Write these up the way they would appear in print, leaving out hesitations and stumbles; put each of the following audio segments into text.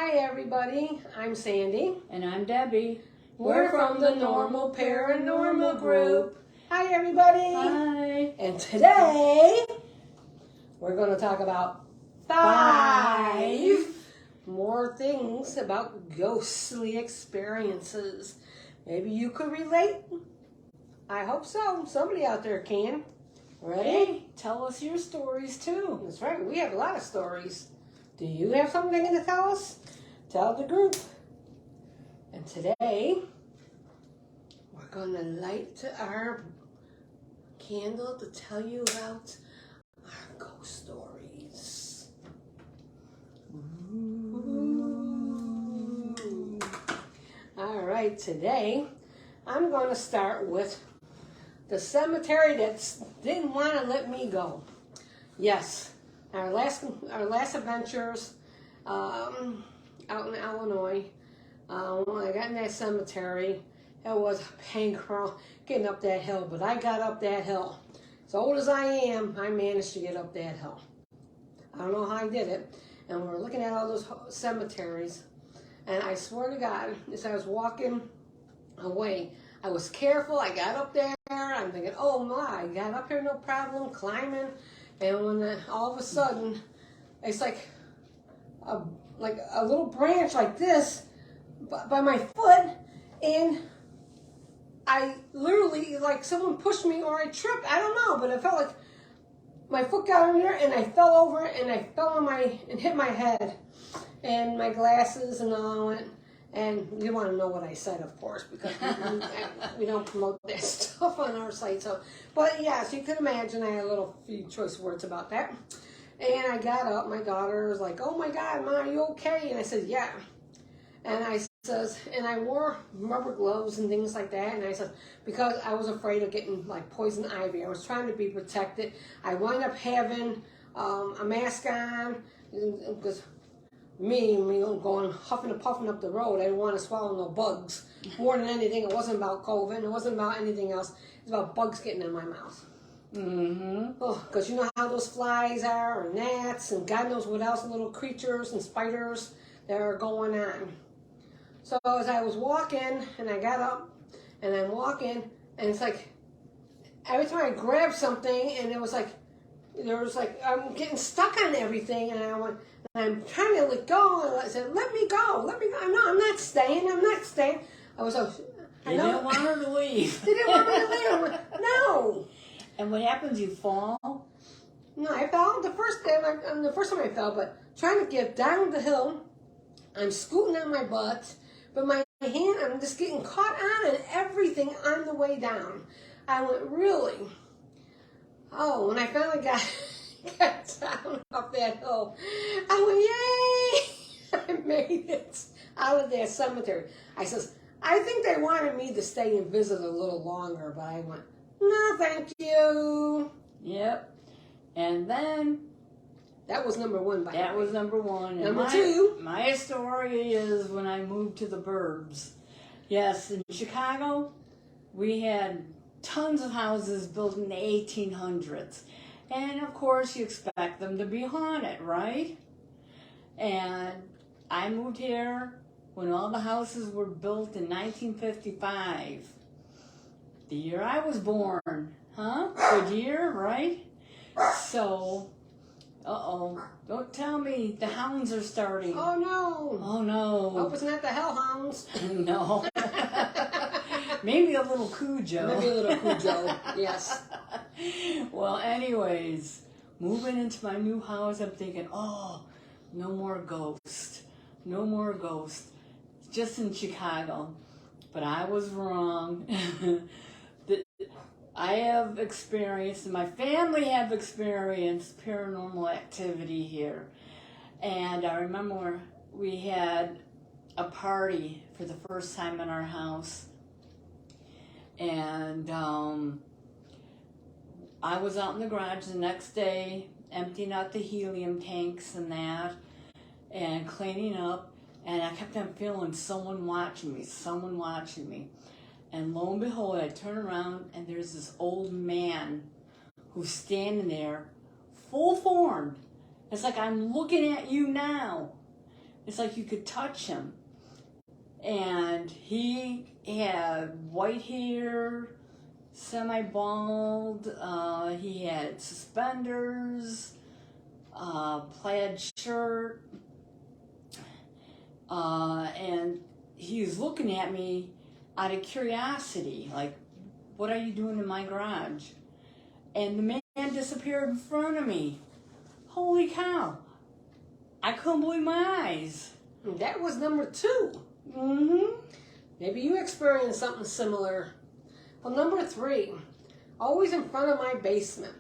Hi everybody, I'm Sandy. And I'm Debbie. We're from the Normal Paranormal Group. Hi everybody. Hi. And today, we're going to talk about 5 more things about ghostly experiences. Maybe you could relate. I hope so. Somebody out there can. Ready? Hey, tell us your stories too. That's right. We have a lot of stories. Do you have something to tell us? Tell the group. And today, we're going to light our candle to tell you about our ghost stories. Ooh. All right, today, I'm going to start with the cemetery that didn't want to let me go. Yes. Our last adventures out in Illinois, when I got in that cemetery, it was a pain crawl getting up that hill, but I got up that hill. As old as I am, I managed to get up that hill. I don't know how I did it. And we were looking at all those cemeteries, and I swear to God, as I was walking away, I was careful. I got up there. I'm thinking, oh my, I got up here no problem, climbing. And when all of a sudden, it's like a little branch like this by my foot, and I literally, like someone pushed me or I tripped. I don't know, but it felt like my foot got in there and I fell over and I fell on and hit my head and my glasses and all went. And you want to know what I said, of course, because we don't promote that stuff on our site. So, but yeah, so you can imagine I had a few choice words about that. And I got up. My daughter was like, "Oh my God, Ma, are you okay?" And I said, "Yeah." And I says, and I wore rubber gloves and things like that. And I said, because I was afraid of getting like poison ivy. I was trying to be protected. I wound up having a mask on because. Me going huffing and puffing up the road. I didn't want to swallow no bugs. More than anything, it wasn't about COVID. It wasn't about anything else. It's about bugs getting in my mouth. Mm-hmm. Oh, because you know how those flies are, or gnats, and God knows what else, little creatures and spiders that are going on. So as I was walking, and I got up, and I'm walking, and it's like, every time I grabbed something, and it was like, I'm getting stuck on everything, and I'm trying to let go, and I said, let me go. No, I'm not staying. I was so... They didn't want her to leave. They didn't want me to leave. I went, no. And what happens, you fall? No, I fell the first time I fell, but trying to get down the hill, I'm scooting on my butt, but my hand, I'm just getting caught on and everything on the way down. I went, really? Oh, when I finally got down off that hill, I went, yay! I made it out of that cemetery. I says, I think they wanted me to stay and visit a little longer, but I went, no, thank you. Yep. And then... That was number one, by the way. That was number one. Number two. My story is when I moved to the burbs. Yes, in Chicago, we had tons of houses built in the 1800s. And of course you expect them to be haunted, right? And I moved here when all the houses were built in 1955. The year I was born. Huh? Good year, right? So, don't tell me the hounds are starting. Oh no. Oh no. Hope it's not the hellhounds. No. Maybe a little Cujo. Maybe a little Cujo, yes. Well, anyways, moving into my new house, I'm thinking, oh, no more ghosts. No more ghosts. Just in Chicago. But I was wrong. I have experienced, and my family have experienced paranormal activity here. And I remember we had a party for the first time in our house. And I was out in the garage the next day, emptying out the helium tanks and that, and cleaning up. And I kept on feeling someone watching me. And lo and behold, I turn around and there's this old man who's standing there, full formed. It's like I'm looking at you now. It's like you could touch him. And he had white hair, semi-bald. He had suspenders, plaid shirt. And he was looking at me out of curiosity, like, what are you doing in my garage? And the man disappeared in front of me. Holy cow. I couldn't believe my eyes. That was number 2. Mm-hmm. Maybe you experienced something similar. Well, number 3, always in front of my basement.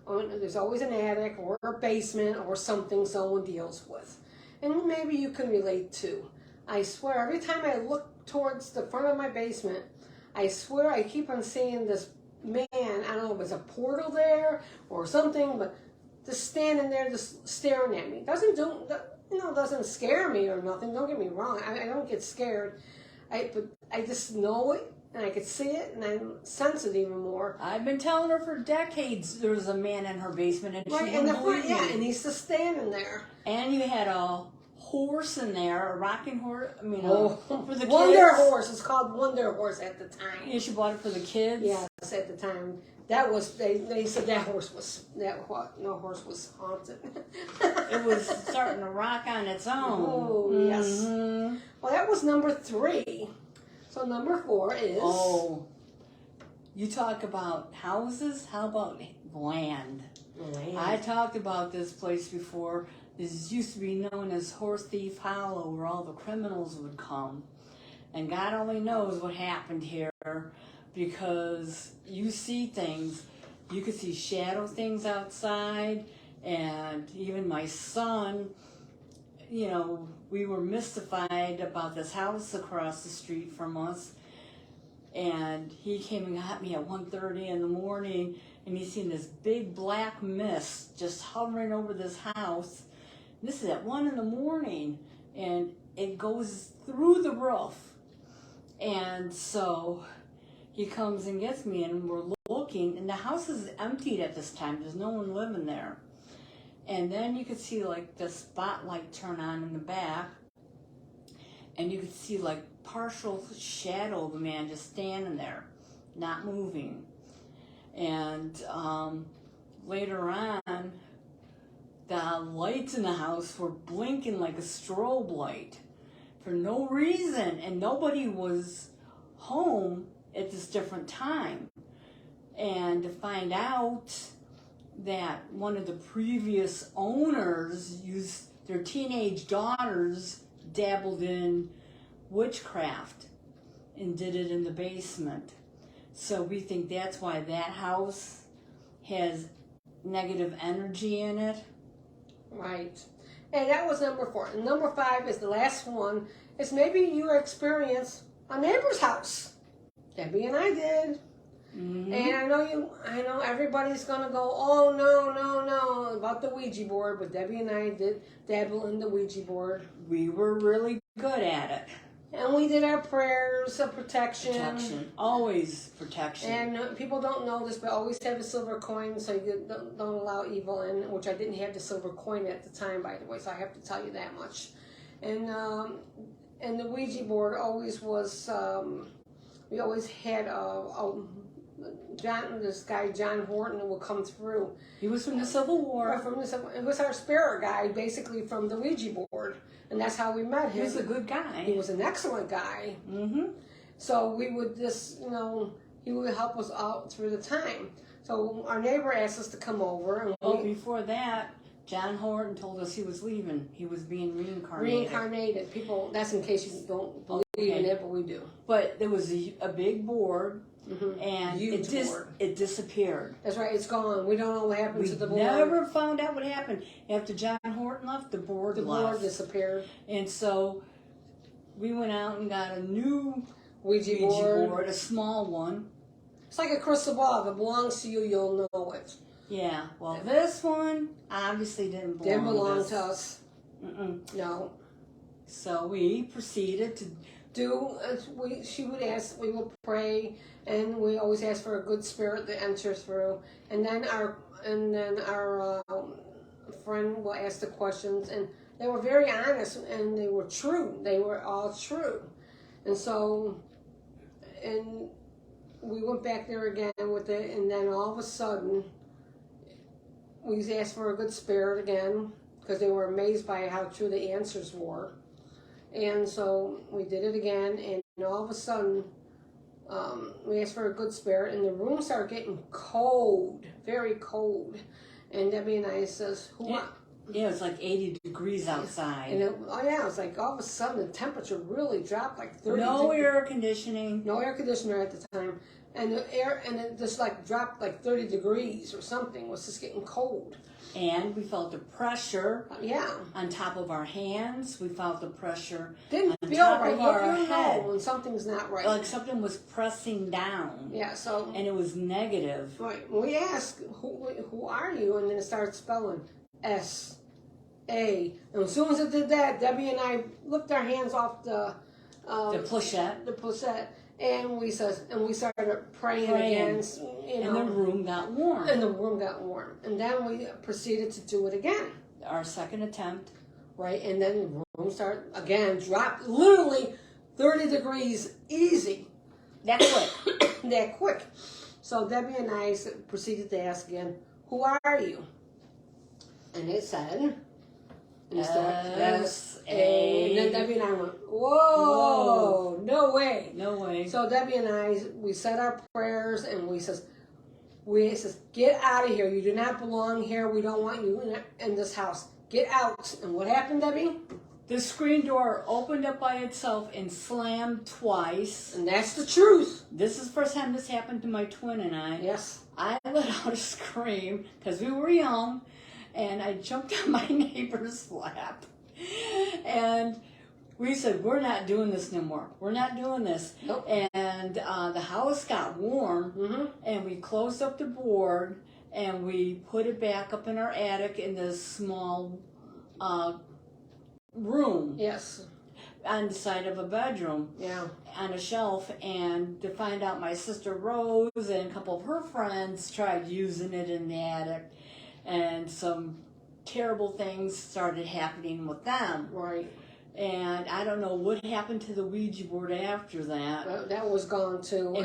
There's always an attic or a basement or something someone deals with. And maybe you can relate too. I swear, every time I look towards the front of my basement, I swear I keep on seeing this man. I don't know if it's a portal there or something, but just standing there, just staring at me. Doesn't scare me or nothing. Don't get me wrong. I don't get scared. But I just know it, and I could see it, and I sense it even more. I've been telling her for decades there was a man in her basement, and Right she in the wouldn't front, believe yeah, me. and he's just standing there. And you had a horse in there, a rocking horse. I mean, for the Wonder kids. Horse. It's called Wonder Horse at the time. Yeah, she bought it for the kids. Yes, at the time. That was they said no horse was haunted. It was starting to rock on its own. Oh, yes. Mm-hmm. Well, that was number 3. So number 4 is you talk about houses. How about land? I talked about this place before. This used to be known as Horse Thief Hollow, where all the criminals would come. And God only knows what happened here, because you see things. You could see shadow things outside, and even my son, we were mystified about this house across the street from us. And he came and got me at 1:30 in the morning, and he seen this big black mist just hovering over this house. And this is at 1 in the morning, and it goes through the roof. And so he comes and gets me, and we're looking, and the house is emptied at this time. There's no one living there. And then you could see like the spotlight turn on in the back, and you could see like partial shadow of the man just standing there, not moving. And later on, the lights in the house were blinking like a strobe light for no reason, and nobody was home at this different time. And to find out that one of the previous owners used their teenage daughters dabbled in witchcraft and did it in the basement. So we think that's why that house has negative energy in it. Right. And that was number 4. And number 5 is the last one. Is maybe you experienced a neighbor's house. Debbie and I did. Mm-hmm. And I know everybody's gonna go, oh no, about the Ouija board, but Debbie and I did dabble in the Ouija board. We were really good at it. And we did our prayers of protection. Always protection. And people don't know this, but always have a silver coin so you don't allow evil in, which I didn't have the silver coin at the time, by the way, so I have to tell you that much. And the Ouija board always was, we always had this guy, John Horton, will come through. He was from the Civil War. It was our spirit guy, basically, from the Ouija board. And that's how we met him. He was a good guy. He was an excellent guy. Mm-hmm. So we would just, he would help us out through the time. So our neighbor asked us to come over. And before that, John Horton told us he was leaving. He was being reincarnated. Reincarnated. People, that's in case you don't believe in it, but we do. But there was a big board, mm-hmm. and Huge board. It disappeared. That's right, it's gone. We don't know what happened to the board. We never found out what happened. After John Horton left, the board left. The board disappeared. And so we went out and got a new Ouija board, a small one. It's like a crystal ball. If it belongs to you, you'll know it. Yeah, well, this one obviously didn't belong to us. Mm-mm. No. So we proceeded to she would ask, we would pray, and we always ask for a good spirit to enter through. And then our friend will ask the questions, and they were very honest, and they were true. They were all true. And so, and we went back there again with it, and then all of a sudden, we asked for a good spirit again, because they were amazed by how true the answers were. And so we did it again, and all of a sudden, we asked for a good spirit, and the room started getting cold, very cold. And Debbie and I says, Yeah, it's like 80 degrees outside. And it was like all of a sudden the temperature really dropped like 30 No air conditioning. No air conditioner at the time. And it just like dropped like 30 degrees or something. It was just getting cold. And we felt the pressure Yeah. on top of our hands. We felt the pressure Didn't on feel top right. of our You head. know when something's not right. Like something was pressing down. Yeah, so. And it was negative. Right. We asked, who are you? And then it started spelling S-A. And as soon as it did that, Debbie and I looked our hands off the Pochette. The pochette. And we started praying again. You know, and the room got warm. And the room got warm. And then we proceeded to do it again. Our second attempt. Right, and then the room started again, dropped literally 30 degrees easy. That quick. That quick. So Debbie and I proceeded to ask again, who are you? And it said, and it started, S-A. And then Debbie and I went, whoa, no way. No way. So Debbie and I, we said our prayers, and we says, get out of here. You do not belong here. We don't want you in this house. Get out. And what happened, Debbie? The screen door opened up by itself and slammed twice. And that's the truth. This is the first time this happened to my twin and I. Yes. I let out a scream because we were young, and I jumped on my neighbor's lap. And we said, we're not doing this no more. We're not doing this. Nope. And the house got warm, and we closed up the board, and we put it back up in our attic in this small room. Yes. On the side of a bedroom. Yeah. On a shelf. And to find out, my sister Rose and a couple of her friends tried using it in the attic, and some terrible things started happening with them. Right. And I don't know what happened to the Ouija board after that. That was gone too.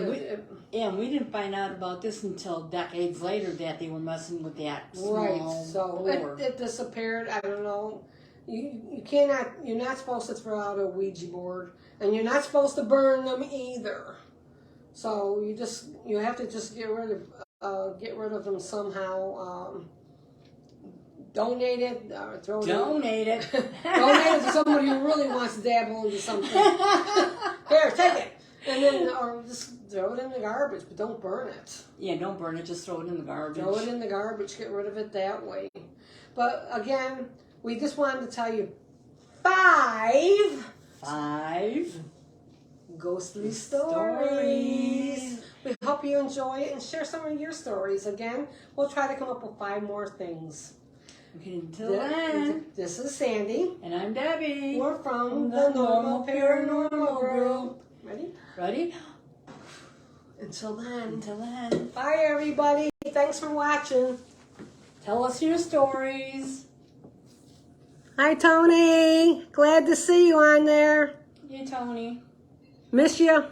And we didn't find out about this until decades later that they were messing with that small right. So board. it disappeared. I don't know. You cannot. You're not supposed to throw out a Ouija board, and you're not supposed to burn them either. So you have to just get rid of them somehow. Donate it, throw it. Donate it. Donate it to somebody who really wants to dabble into something. Here, take it, and then or just throw it in the garbage, but don't burn it. Yeah, don't burn it. Just throw it in the garbage. Throw it in the garbage. Get rid of it that way. But again, we just wanted to tell you 5 ghostly stories. We hope you enjoy it and share some of your stories. Again, we'll try to come up with 5 more things. Okay, until then. This is Sandy. And I'm Debbie. We're from the Normal Paranormal Group. Ready? Ready? Until then. Until then. Bye, everybody. Thanks for watching. Tell us your stories. Hi, Tony. Glad to see you on there. Yeah, Tony. Miss you.